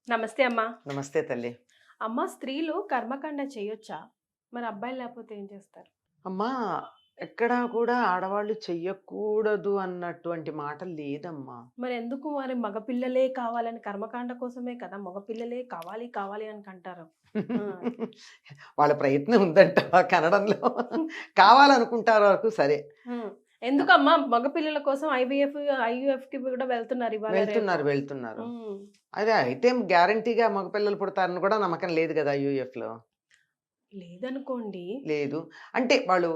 నమస్తే అమ్మా. నమస్తే తల్లి. అమ్మ స్త్రీలు కర్మకాండ చేయొచ్చా? మరి అబ్బాయిలు లేకపోతే ఏం చేస్తారు? అమ్మా, ఎక్కడా కూడా ఆడవాళ్ళు చెయ్యకూడదు అన్నటువంటి మాట లేదమ్మా. మరి ఎందుకు మరి మగపిల్లలే కావాలని కర్మకాండ కోసమే కదా మగపిల్లలే కావాలి కావాలి అని కంటారు. ఆ! వాళ్ళ ప్రయత్నం ఉందంట కనడంలో. కావాలనుకుంటారు వరకు సరే. హ్మ్. ఎందుకమ్మా మగపిల్లల కోసం ఐవీఎఫ్‌కి కూడా వెళ్తున్నారు ఇవాళ రేపు. వెళ్తున్నారు. హ్మ్. అదే అయితే గ్యారంటీగా మగపిల్లలు పుడతారని కూడా నమ్మకం లేదు కదా యూఎఫ్‌లో. లేదనుకోండి. లేదు. అంటే వాళ్ళు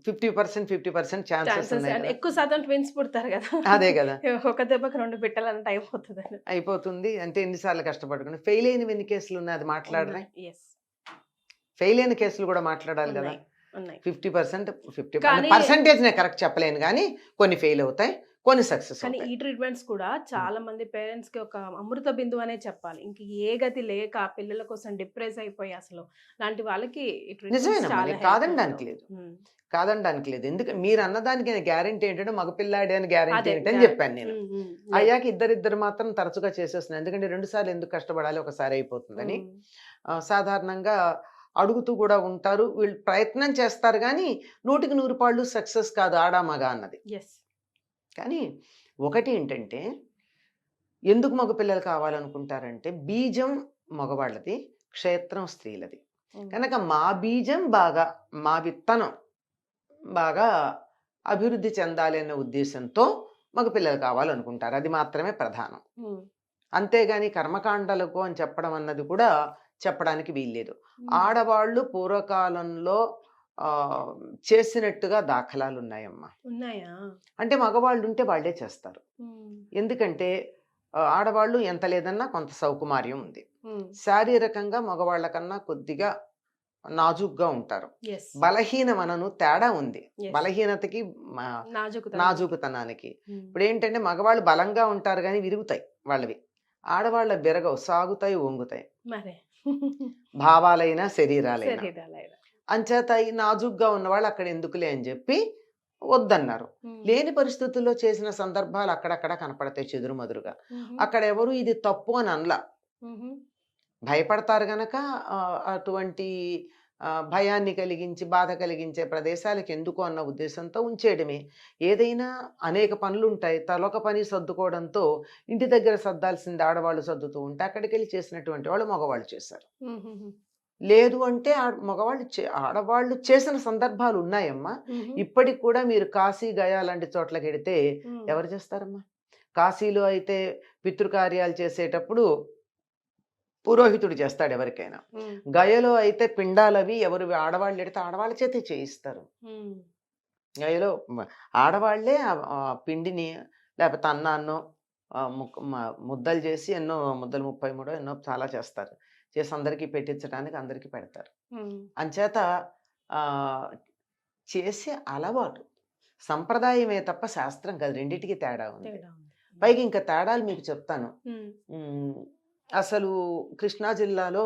50% 50% ఛాన్సెస్ ఛాన్సెస్ ఉన్నాయి అంటే కదా! ఎక్కువ శాతం ట్విన్స్ పుడతారు కదా! అదే కదా! ఒక దెబ్బకి 2 పిట్టలంటే అయిపోతదని. అయిపోతుంది. అంటే ఎన్ని సార్లు కష్టపడుకుని ఫెయిల్ అయినవి ఎన్ని కేసులున్నాయి అది మాట్లాడరే? ఉన్నాయి. యెస్. ఫెయిల్ అయిన కేసులు కూడా మాట్లాడాలి కదా! ఉన్నాయి. ఉన్నాయి. 50% 50 కానీ పర్సెంటేజ్ నేను కరెక్ట్ చెప్పలేను గానీ, కొన్ని ఫెయిల్ అవుతాయి. కొన్ని సక్సెస్ కానీ అవుతాయి. ఈ ట్రీట్మెంట్స్ కూడా చాలా మంది పేరెంట్స్‌కి ఒక అమృత బిందువు అనే చెప్పాలి. ఇంక ఏ గతి లేక ఆ పిల్లల కోసం డిప్రెస్ అయిపోయి అసలు లాంటి వాళ్ళకి ఈ ట్రీట్మెంట్స్ నిజమేనమ్మా. చాలా నేను హెల్ప్ కాదనడానికి అవుతాయి. లేదు. హ్మ్. కాదనడానికి లేదు. మీరు అన్నదానికి గ్యారంటీ ఏంటంటే మగపిల్లాడే అని గ్యారంటీ అదే ఏంటని చెప్పాను నేను. హ్మ్. హ్మ్. అయ్యాక ఇద్దరిద్దరు మాత్రం తరచుగా చేసేస్తున్నాను. ఎందుకంటే 2 సార్లు ఎందుకు కష్టపడాలి ఒకసారి అయిపోతుందని. హ్మ్. సాధారణంగా అడుగుతూ కూడా ఉంటారు. వీళ్ళు ప్రయత్నం చేస్తారు గానీ, 100కి 100 పాళ్ళు సక్సెస్ కాదు ఆడా, మగ అన్నది. యెస్. కానీ ఒకటి ఏంటంటే, ఎందుకు మగపిల్లలు కావాలనుకుంటారంటే, బీజం మగవాళ్ళది, క్షేత్రం స్త్రీలది. హ్మ్. కనుక మా బీజం బాగా, మా విత్తనం బాగా అభివృద్ధి చెందాలి అనే ఉద్దేశంతో మగపిల్లలు కావాలనుకుంటారు. అది మాత్రమే ప్రధానం. హ్మ్. అంతేగాని కర్మకాండలకు అని చెప్పడం అన్నది కూడా చెప్పడానికి వీల్లేదు. హ్మ్. ఆడవాళ్ళు పూర్వకాలంలో ఆహ్, చేసినట్టుగా దాఖలాలున్నాయమ్మా. ఉన్నాయా? అంటే మగవాళ్ళుంటే వాళ్ళే చేస్తారు. హ్మ్. ఎందుకంటే ఆడవాళ్ళు ఎంత లేదన్నా కొంత సౌకుమార్యం ఉంది. హ్మ్. శారీరకంగా మగవాళ్ళ కన్నా కొద్దిగా నాజూగ్గా ఉంటారు. యెస్. బలహీనమనను తేడా ఉంది. యెస్. బలహీనతకి మ నాజూకుతనానికి. నాజూకుతనానికి. హ్మ్. ఇప్పుడేంటంటే మగవాళ్ళు బలంగా ఉంటారు గానీ విరుగుతాయి వాళ్ళవి. ఆడవాళ్ళ బెరగవు, సాగుతాయి, వంగుతాయి. మరే. భావాలైనా, శరీరాలైనా. శరీరాలైన. అంచేత ఈ నాజూగ్గా ఉన్నవాళ్ళు అక్కడ ఎందుకులే అని జెప్పి వద్దన్నారు. హ్మ్. లేని పరిస్థితుల్లో చేసిన సందర్భాలు అక్కడక్కడ కనపడతాయి చెదురుమదురుగా. హుహు. అక్కడెవరు ఇది తప్పు అని అనలా. హుహు. భయపడతారు గనక అటువంటి భయాన్ని కలిగించి, బాధ కలిగించే ప్రదేశాలకు ఎందుకు అన్న ఉద్దేశంతో ఉంచేయడమే. ఏదైనా అనేక పనులుంటాయి. తలొక పని సర్దుకోవడంతో ఇంటి దగ్గర సర్దాల్సింది ఆడవాళ్ళు సర్దుతూ ఉంటే అక్కడికెళ్ళి చేసినటువంటి వాళ్ళు మగవాళ్ళు చేశారు. హుహుహు. లేదు అంటే మగవాళ్ళు ఆడవాళ్ళు చేసిన సందర్భాలున్నాయమ్మా. హుహు. ఇప్పటికి కూడా మీరు కాశీ, గయా లాంటి చోట్లకెడితే హ్మ్. ఎవరు చేస్తారమ్మా? కాశీలో అయితే పితృకార్యాలు చేసేటప్పుడు పురోహితుడు చేస్తాడు ఎవరికైనా. హ్మ్. గయలో అయితే పిండాలవి ఆడవాళ్ళెడితే ఆడవాళ్ళ చేతే చేయిస్తారు. హ్మ్. గయలో ఆడవాళ్ళే పిండిని లేపోతే అన్నాన్నో ముద్దలు చేసి ఎన్నో ముద్దలు 33 ఎన్నో చాలా చేస్తారు. చేసి అందరికీ పెట్టించడానికి అందరికీ పెడతారు. హ్మ్. అంచేత ఆహ్, చేసే అలవాటు. సంప్రదాయమే తప్ప శాస్త్రం కాదు. రెండిటికి తేడా ఉంది. తేడా ఉంది. పైగా ఇంకా తేడాలు మీకు చెప్తాను. హ్మ్. హ్మ్. అసలు కృష్ణా జిల్లాలో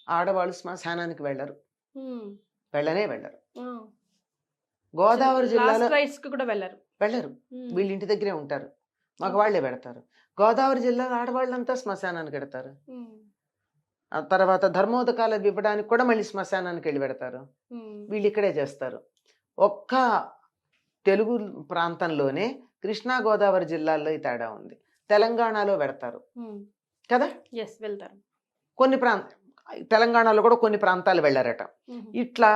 ఆడవాళ్ళు శ్మశానానికి వెళ్ళరు. హ్మ్. వెళ్ళనే వెళ్ళరు. ఆ! గోదావరి జిల్లాలో లాస్ట్ రైట్స్‌కి కూడా వెళ్లరు. వెళ్ళరు. హ్మ్. వీళ్ళ ఇంటి దగ్గరే ఉంటారు. ఓకే. మగవాళ్ళే వెడతారు. గోదావరి జిల్లాలో ఆడవాళ్ళంతా శ్మశానానికెడతారు. హ్మ్. ఆ తర్వాత ధర్మోదకాలు ఇవ్వడానికి కూడా మళ్ళీ శ్మశానానికెళ్ళి వెడతారు. హ్మ్. వీళ్ళిక్కడే చేస్తారు. ఒక్క తెలుగు ప్రాంతంలోనే కృష్ణా, గోదావరి జిల్లాల్లో ఈ తేడా ఉంది. తెలంగాణలో వెడతారు. హ్మ్. కదా! యెస్. వెళ్తారు. కొన్ని తెలంగాణలో కూడా కొన్ని ప్రాంతాలు వెళ్లారట. హుహు. ఇట్లా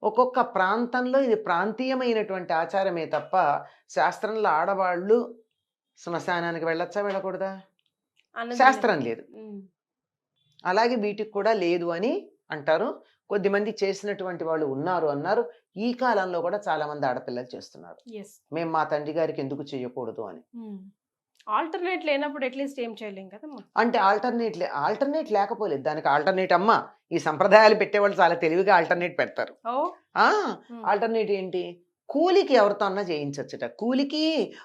ఒక్కొక్క ప్రాంతంలో ఇది ప్రాంతీయమైనటువంటి ఆచారమే తప్ప, శాస్త్రంలో ఆడవాళ్ళు శ్మశానానికి వెళ్ళొచ్చా? వెళ్ళకూడదా? అన్నది లేదు. శాస్త్రం లేదు. హ్మ్. అలాగే వీటికి కూడా లేదు అని అంటారు. కొద్దిమంది చేసినటువంటి వాళ్ళు ఉన్నారు అన్నారు. ఈ కాలంలో కూడా చాలామంది ఆడపిల్లలు చేస్తున్నారు. యెస్. మేము మా తండ్రి గారికి ఎందుకు చేయకూడదు అని. హ్మ్. ఆల్టర్‌నేట్ లేనప్పుడు అట్‌లీస్ట్ ఏం చేయలేం కదమ్మా! అంటే ఆల్టర్‌నేట్ లేకపోలేదు. దానికి ఆల్టర్‌నేట్ అమ్మా! ఈ సంప్రదాయాలు పెట్టేవాళ్ళు చాలా తెలివిగా ఆల్టర్‌నేట్ పెడతారు. ఓహ్! ఆ! హ్మ్. ఆల్టర్‌నేట్ ఏంటి? కూలికి ఎవరితో అన్నా చేయించొచ్చుట. కూలికి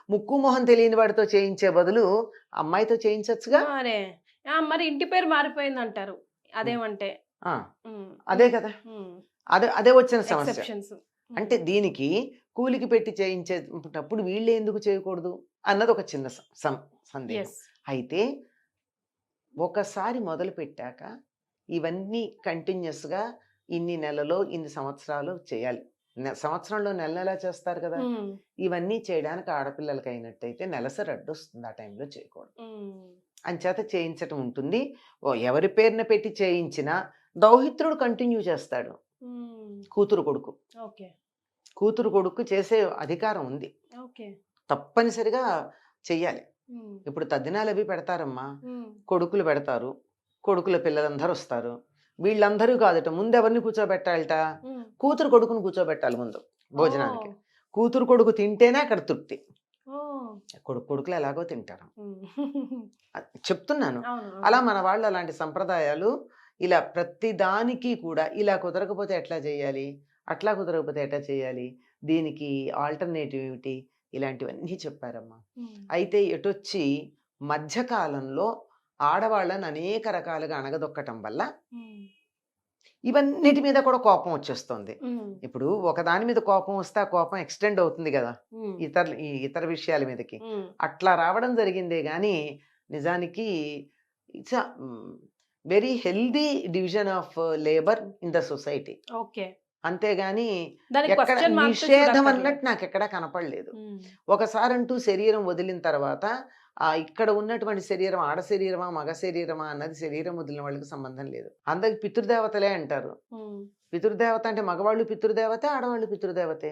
ముక్కు, మొహం తెలియని వాడితో చేయించే బదులు అమ్మాయితో చేయించొచ్చుగా? మరే. ఆ! మరి ఇంటి పేరు మారిపోయిందంటారు. హ్మ్. అదేమంటే. ఆ! హ్మ్. అదే కదా! హ్మ్. అదే వచ్చిన సమస్య. ఎక్సెప్షన్స్. అంటే హ్మ్. దీనికి కూలికి పెట్టి చేయించేటప్పుడు వీళ్ళే ఎందుకు చేయకూడదు? అన్నది ఒక చిన్న సందేహం. యెస్. అయితే ఒకసారి మొదలుపెట్టాక ఇవన్నీ కంటిన్యూస్‌గా ఇన్ని నెలలో, ఇన్ని సంవత్సరాలు చేయాలి. సంవత్సరంలో నెల నెలా చేస్తారు కదా! హ్మ్. ఇవన్నీ చేయడానికి ఆడపిల్లలకైనట్టయితే నెలసరి అడ్డొస్తుంది. ఆ టైంలో చేయకూడదు. హ్మ్. అంచేత చేయించటం ఉంటుంది. ఎవరి పేరున పెట్టి చేయించినా దౌహిత్రుడు కంటిన్యూ చేస్తాడు. హ్మ్. కూతురు, కొడుకు. ఓకే. కూతురు, కొడుకు చేసే అధికారం ఉంది. ఓకే. తప్పనిసరిగా చెయ్యాలి. హ్మ్. ఇప్పుడు తద్దినాలవి పెడతారమ్మా. హ్మ్. కొడుకులు పెడతారు. కొడుకుల పిల్లలందరూ వస్తారు. వీళ్ళందరూ కాదట ముందెవరిని కూర్చోబెట్టాలట? హ్మ్. కూతురు, కొడుకుని కూర్చోబెట్టాలి ముందు భోజనానికి. ఓహ్! కూతురు, కొడుకు తింటేనే అక్కడ తృప్తి. ఓహ్! కొడుకులు ఎలాగో తింటారు. హ్మ్. చెప్తున్నాను. అవును. అలా అవును. మన వాళ్ళు అలాంటి సంప్రదాయాలు ఇలా ప్రతి దానికి కూడా ఇలా కుదరకపోతే ఎట్లా చేయాలి? అట్లా కుదరకపోతే ఎట్లా చేయాలి? దీనికి ఆల్టర్‌నేటివ్ ఏమిటి? ఇలాంటివన్నీ చెప్పారమ్మా. హ్మ్. అయితే ఎటొచ్చి మధ్య కాలంలో ఆడవాళ్ళని అనేక రకాలుగా అణగదొక్కటం వల్ల హ్మ్. ఇవన్నిటి మీద కూడా కోపం వచ్చేస్తుంది. హ్మ్. ఇప్పుడు ఒకదాని మీద కోపం వస్తే ఆ కోపం ఎక్స్‌టెండ్ అవుతుంది గదా! హ్మ్. ఈ ఇతర విషయాల మీదకి. హ్మ్. అట్లా రావడం జరిగిందే గానీ నిజానికి it's very healthy division of labour in the society. Okay. అంతేగాని దానికి ఎక్కడ క్వెషన్ మార్క్‌తో నిషేధం చూడక్కర్లేదు. అన్నట్టు నాకెక్కడా కనపడలేదు. హ్మ్. ఒకసారంటూ శరీరం వదిలిన తర్వాత ఇక్కడ ఉన్నటువంటి శరీరం ఆడ శరీరమా, మగ శరీరమా అన్నది శరీరం వదిలిన వాళ్ళకి సంబంధం లేదు. అందరికి పితృదేవతలే అంటారు. హ్మ్. పితృదేవత అంటే మగవాళ్ళు పితృదేవతే, ఆడవాళ్ళు పితృదేవతే.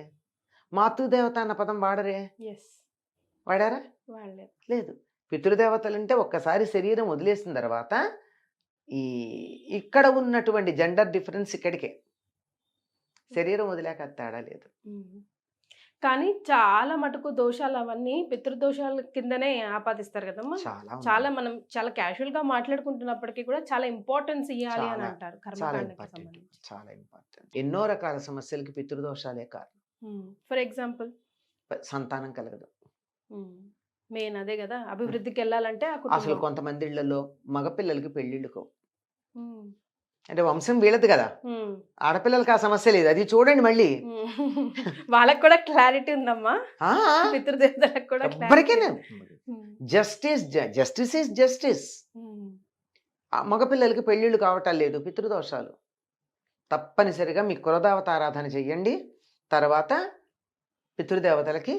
మాతృదేవత అన్న పదం వాడరే? యెస్. వాడారా? వాళ్ళే. లేదు. పితృదేవతలంటే ఒక్కసారి శరీరం వదిలేసిన తర్వాత ఈ ఇక్కడ ఉన్నటువంటి జెండర్ డిఫరెన్స్ ఇక్కడికే. శరీరం వదిలాక అది తేడా లేదు. హ్మ్. కానీ చాలా మటుకు దోషాలవన్నీ పితృదోషాల కిందనే ఆపాదిస్తారు గదమ్మా! చాలా చాలా ఉన్నాయి. మనం చాలా క్యాజువల్‌గా మాట్లాడుకుంటున్నప్పటికి కూడా చాలా ఇంపార్టెన్స్ ఇయ్యాలి అని చాలా, అంటారు చాలా కర్మకాండకి ఇంపార్టెంట్. సంబంధించి. చాలా ఇంపార్టెంట్. ఎన్నో రకాల సమస్యలకి పితృదోషాలే కారణం. హ్మ్. For example? సంతానం కలగదు. హ్మ్. మెయిన్ అదే గదా! హ్మ్. అభివృద్ధికెళ్ళాలంటే ఆ అసలు కుటుంబం. కొంతమంది ఇళ్లలో మగ పిల్లలకి పెళ్ళిళ్ళు కావు. హ్మ్. అంటే వంశం వీళ్ళది గదా! హ్మ్. ఆడపిల్లలకి ఆ సమస్య లేదు. అది చూడండి మళ్ళీ. హ్మ్. వాళ్ళకి కూడా క్లారిటీ ఉందమ్మా. ఆ! పితృదేవతలకు కూడా క్లారిటీ ఎవ్వరికైనా ఉంది. హ్మ్. Justice is justice. హ్మ్. మగ పిల్లలకి పెళ్ళిళ్ళు కావటం లేదు. పితృదోషాలు. తప్పనిసరిగా మీ కులదేవతారాధన చెయ్యండి. తర్వాత పితృదేవతలకి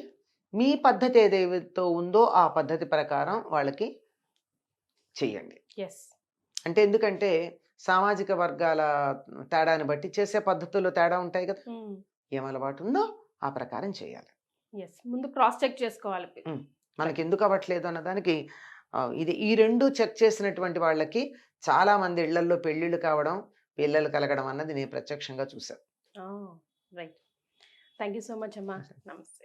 మీ పద్ధతి ఏదైతే ఉందో ఆ పద్ధతి ప్రకారం వాళ్ళకి చెయ్యండి. యెస్. అంటే ఎందుకంటే సామాజిక వర్గాల తేడాని బట్టి చేసే పద్ధతుల్లో తేడా ఉంటాయి కదా! హ్మ్. ఏం అలవాటు ఉందో ఆ ప్రకారం చేయాలి. యెస్. ముందు క్రాస్ చెక్ చేసుకోవాలి. హ్మ్. రైట్. మనకెందుకు అవ్వట్లేదు అన్నదానికి ఈ 2 చెక్ చేసినటువంటి వాళ్ళకి చాలా మంది ఇళ్లల్లో పెళ్ళిళ్ళు కావడం, పిల్లలు కలగడం అన్నది నేను ప్రత్యక్షంగా చూసాను. Oh! Right. Thank you so much అమ్మా. నమస్తే.